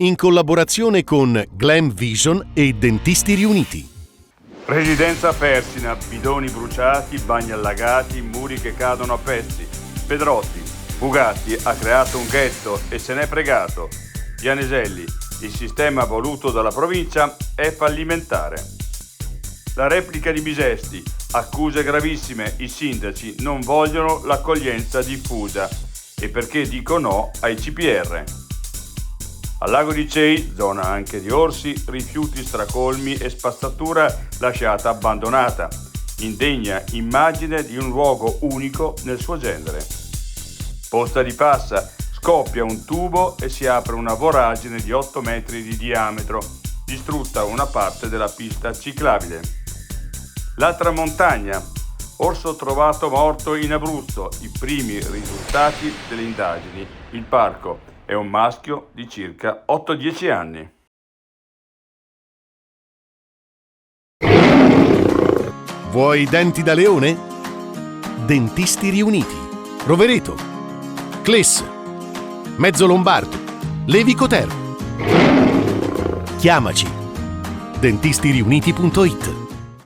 in collaborazione con Glam Vision e Dentisti Riuniti. Residenza Persina, bidoni bruciati, bagni allagati, muri che cadono a pezzi. Pedrotti, Bugatti ha creato un ghetto e se n'è fregato. Pianeselli, il sistema voluto dalla provincia è fallimentare. La replica di Bisesti, accuse gravissime, i sindaci non vogliono l'accoglienza diffusa. E perché dico no ai CPR? Al lago di Cei, zona anche di orsi, rifiuti stracolmi e spazzatura lasciata abbandonata. Indegna immagine di un luogo unico nel suo genere. Posta di Passa, scoppia un tubo e si apre una voragine di 8 metri di diametro, distrutta una parte della pista ciclabile. La Tramontagna, orso trovato morto in Abruzzo, i primi risultati delle indagini. Il parco è un maschio di circa 8-10 anni. Vuoi denti da leone? Dentisti Riuniti, Rovereto, Cles, Mezzo Lombardo, Levico Terme. Chiamaci. dentistiriuniti.it